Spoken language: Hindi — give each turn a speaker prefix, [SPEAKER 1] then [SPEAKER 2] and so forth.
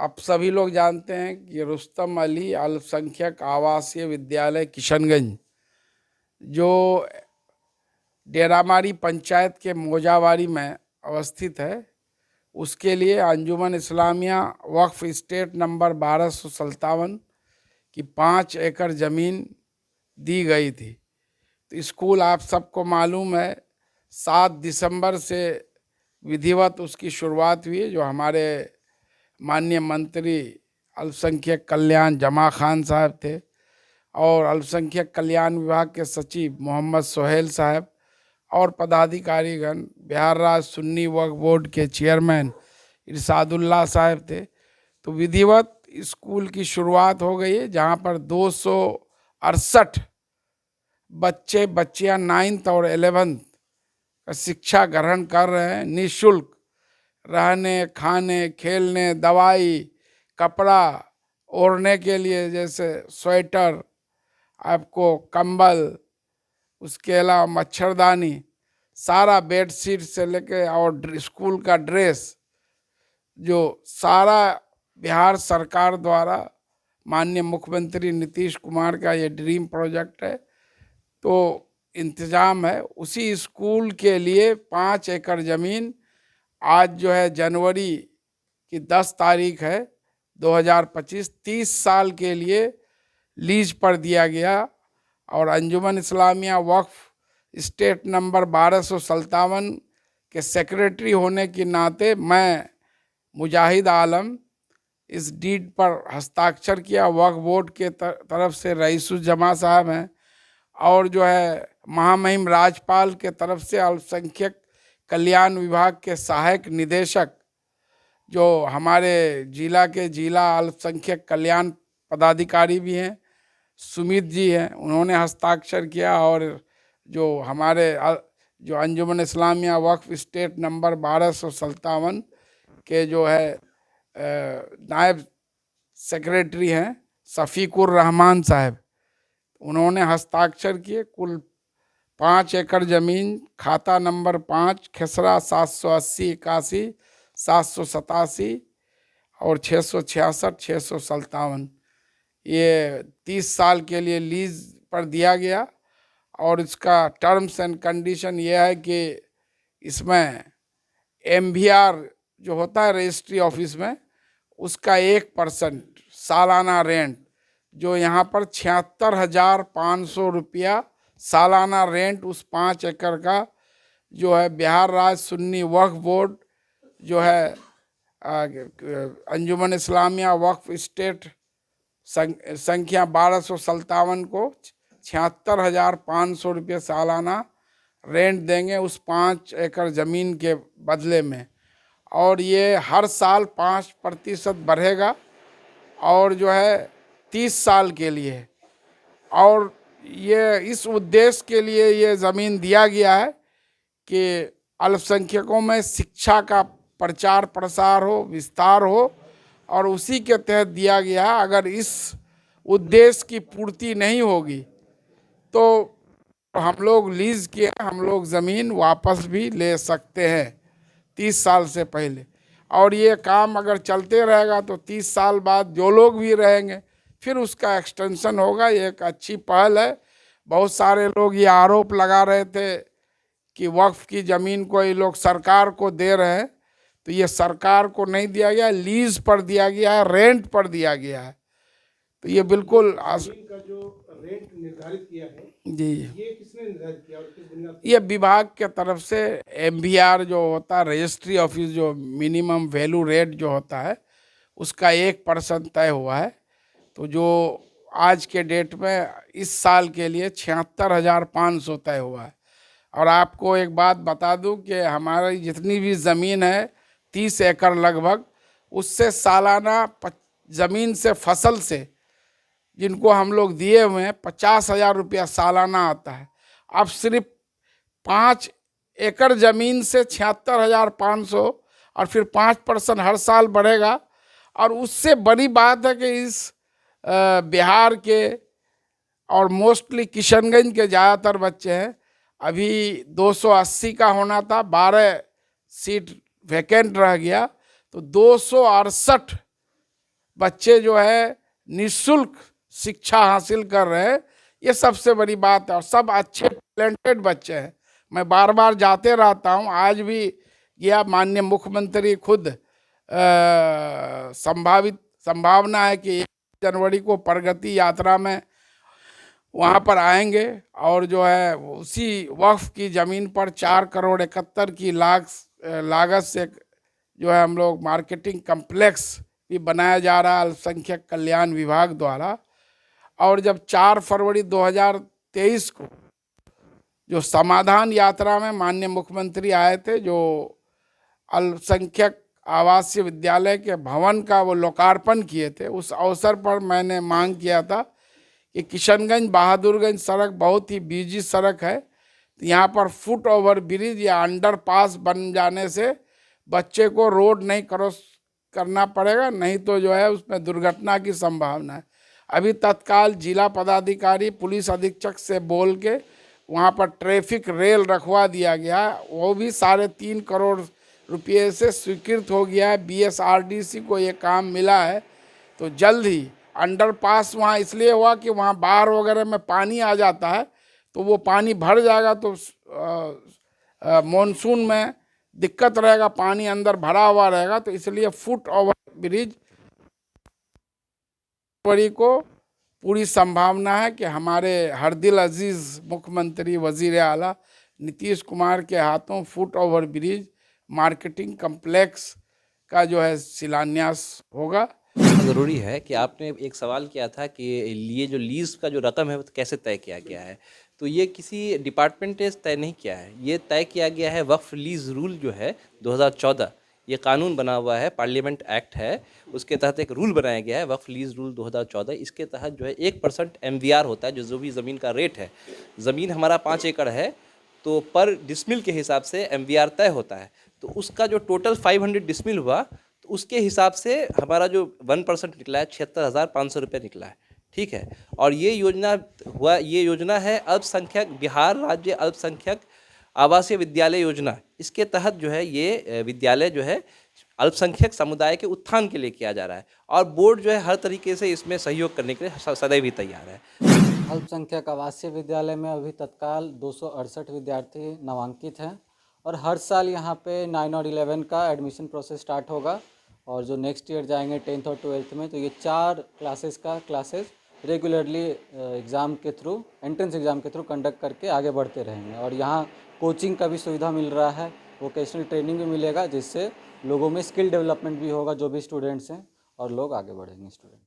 [SPEAKER 1] आप सभी लोग जानते हैं कि रुस्तम अली अल्पसंख्यक आवासीय विद्यालय किशनगंज जो डेरामारी पंचायत के मोजावारी में अवस्थित है, उसके लिए अंजुमन इस्लामिया वक्फ स्टेट नंबर 1257 की 5 एकड़ ज़मीन दी गई थी। तो स्कूल आप सबको मालूम है 7 दिसंबर से विधिवत उसकी शुरुआत हुई, जो हमारे माननीय मंत्री अल्पसंख्यक कल्याण जमा खान साहब थे और अल्पसंख्यक कल्याण विभाग के सचिव मोहम्मद सोहेल साहब और पदाधिकारीगण, बिहार राज्य सुन्नी वक्फ बोर्ड के चेयरमैन इरशादुल्लाह साहब थे। तो विधिवत स्कूल की शुरुआत हो गई है, जहाँ पर 268 बच्चियाँ 9th और 11th का शिक्षा ग्रहण कर रहे हैं। निःशुल्क रहने, खाने, खेलने, दवाई, कपड़ा ओढ़ने के लिए जैसे स्वेटर, आपको कंबल, उसके अलावा मच्छरदानी, सारा बेडशीट से लेके और स्कूल का ड्रेस, जो सारा बिहार सरकार द्वारा माननीय मुख्यमंत्री नीतीश कुमार का ये ड्रीम प्रोजेक्ट है, तो इंतजाम है। उसी स्कूल के लिए 5 एकड़ ज़मीन आज जो है जनवरी की 10 तारीख है 2025, 30 साल के लिए लीज पर दिया गया। और अंजुमन इस्लामिया वक्फ स्टेट नंबर 1257 के सेक्रेटरी होने के नाते मैं मुजाहिद आलम इस डीड पर हस्ताक्षर किया। वक्फ बोर्ड के तरफ से रईसुज्जमा साहब हैं और जो है महामहिम राज्यपाल के तरफ से अल्पसंख्यक कल्याण विभाग के सहायक निदेशक, जो हमारे जिला के जिला अल्पसंख्यक कल्याण पदाधिकारी भी हैं, सुमित जी हैं, उन्होंने हस्ताक्षर किया। और जो हमारे जो अंजुमन इस्लामिया वक्फ स्टेट नंबर 1257 के जो है नायब सेक्रेटरी हैं शफीकुर रहमान साहब, उन्होंने हस्ताक्षर किए। कुल 5 एकड़ ज़मीन, खाता नंबर 5 खेसरा 780 81 787 और 666 657, ये 30 साल के लिए लीज पर दिया गया। और इसका टर्म्स एंड कंडीशन ये है कि इसमें MVR जो होता है रजिस्ट्री ऑफिस में, उसका 1% सालाना रेंट, जो यहाँ पर 76,500 रुपया सालाना रेंट उस 5 एकड़ का जो है बिहार राज्य सुन्नी वक्फ बोर्ड जो है अंजुमन इस्लामिया वक्फ स्टेट संख्या 1257 को 76,500 रुपये सालाना रेंट देंगे उस 5 एकड़ ज़मीन के बदले में। और ये हर साल 5% बढ़ेगा और जो है 30 साल के लिए। और ये इस उद्देश्य के लिए ये ज़मीन दिया गया है कि अल्पसंख्यकों में शिक्षा का प्रचार प्रसार हो, विस्तार हो, और उसी के तहत दिया गया है। अगर इस उद्देश्य की पूर्ति नहीं होगी तो हम लोग लीज किए, हम लोग ज़मीन वापस भी ले सकते हैं 30 साल से पहले। और ये काम अगर चलते रहेगा तो 30 साल बाद जो लोग भी रहेंगे फिर उसका एक्सटेंशन होगा। ये एक अच्छी पहल है। बहुत सारे लोग ये आरोप लगा रहे थे कि वक्फ की ज़मीन को ये लोग सरकार को दे रहे हैं, तो ये सरकार को नहीं दिया गया, लीज पर दिया गया है, रेंट पर दिया गया है। तो ये बिल्कुल
[SPEAKER 2] का जो रेंट निर्धारित किया है
[SPEAKER 1] जी,
[SPEAKER 2] ये किसने निर्धारित किया और किस बुनियाद पर?
[SPEAKER 1] ये विभाग के तरफ से MVR जो होता है रजिस्ट्री ऑफिस, जो मिनिमम वैल्यू रेट जो होता है उसका 1% तय हुआ है। तो जो आज के डेट में इस साल के लिए 76,500 तय हुआ है। और आपको एक बात बता दूं कि हमारी जितनी भी ज़मीन है 30 एकड़ लगभग, उससे सालाना ज़मीन से फसल से जिनको हम लोग दिए हुए हैं 50,000 रुपया सालाना आता है। अब सिर्फ 5 एकड़ ज़मीन से 76,500 और फिर 5% हर साल बढ़ेगा। और उससे बड़ी बात है कि इस बिहार के और मोस्टली किशनगंज के ज़्यादातर बच्चे हैं। अभी 280 का होना था, 12 सीट वैकेंट रह गया, तो 268 बच्चे जो है निःशुल्क शिक्षा हासिल कर रहे हैं, ये सबसे बड़ी बात है। और सब अच्छे टैलेंटेड बच्चे हैं। मैं बार बार जाते रहता हूँ, आज भी गया। माननीय मुख्यमंत्री खुद संभावना है कि 1 जनवरी को प्रगति यात्रा में वहाँ पर आएंगे और जो है उसी वक्फ की ज़मीन पर 4,71 की लागत से जो है हम लोग मार्केटिंग कम्प्लेक्स भी बनाया जा रहा है अल्पसंख्यक कल्याण विभाग द्वारा। और जब 4 फरवरी 2023 को जो समाधान यात्रा में माननीय मुख्यमंत्री आए थे, जो अल्पसंख्यक आवासीय विद्यालय के भवन का वो लोकार्पण किए थे, उस अवसर पर मैंने मांग किया था कि किशनगंज बहादुरगंज सड़क बहुत ही बिजी सड़क है, तो यहाँ पर फुट ओवर ब्रिज या अंडरपास बन जाने से बच्चे को रोड नहीं क्रॉस करना पड़ेगा, नहीं तो जो है उसमें दुर्घटना की संभावना है। अभी तत्काल जिला पदाधिकारी पुलिस अधीक्षक से बोल के वहाँ पर ट्रैफिक रेल रखवा दिया गया, वो भी 3.5 करोड़ रुपये से स्वीकृत हो गया है। BSRDC को ये काम मिला है, तो जल्द ही अंडरपास वहाँ इसलिए हुआ कि वहाँ बाढ़ वगैरह में पानी आ जाता है, तो वो पानी भर जाएगा तो मॉनसून में दिक्कत रहेगा, पानी अंदर भरा हुआ रहेगा, तो इसलिए फुट ओवर ब्रिज को पूरी संभावना है कि हमारे हरदिल अजीज मुख्यमंत्री वजीर आला नीतीश कुमार के हाथों foot over bridge marketing complex का जो है शिलान्यास होगा।
[SPEAKER 3] ज़रूरी है कि आपने एक सवाल किया था कि ये जो लीज़ का जो रकम है वो कैसे तय किया गया है, तो ये किसी डिपार्टमेंट ने तय नहीं किया है, ये तय किया गया है वक्फ लीज़ रूल जो है 2014, ये कानून बना हुआ है, पार्लियामेंट एक्ट है, उसके तहत एक रूल बनाया गया है वक्फ लीज़ रूल 2014। इसके तहत जो है 1% MVR होता है, जो भी ज़मीन का रेट है। ज़मीन हमारा 5 एकड़ है, तो पर डिसमिल के हिसाब से MVR तय होता है, तो उसका जो टोटल 500 डिसमिल हुआ, तो उसके हिसाब से हमारा जो 1% निकला है 76,500 रुपये निकला है, ठीक है। और ये योजना है अल्पसंख्यक बिहार राज्य अल्पसंख्यक आवासीय विद्यालय योजना। इसके तहत जो है ये विद्यालय जो है अल्पसंख्यक समुदाय के उत्थान के लिए किया जा रहा है, और बोर्ड जो है हर तरीके से इसमें सहयोग करने के लिए सदैव ही तैयार है।
[SPEAKER 4] अल्पसंख्यक आवासीय विद्यालय में अभी तत्काल 268 विद्यार्थी नामांकित हैं, और हर साल यहाँ पे 9 और 11 का एडमिशन प्रोसेस स्टार्ट होगा, और जो नेक्स्ट ईयर जाएंगे 10th और 12th में, तो ये 4 क्लासेस रेगुलरली एग्ज़ाम के थ्रू, एंट्रेंस एग्ज़ाम के थ्रू कंडक्ट करके आगे बढ़ते रहेंगे। और यहाँ कोचिंग का भी सुविधा मिल रहा है, वोकेशनल ट्रेनिंग भी मिलेगा, जिससे लोगों में स्किल डेवलपमेंट भी होगा, जो भी स्टूडेंट्स हैं, और लोग आगे बढ़ेंगे स्टूडेंट।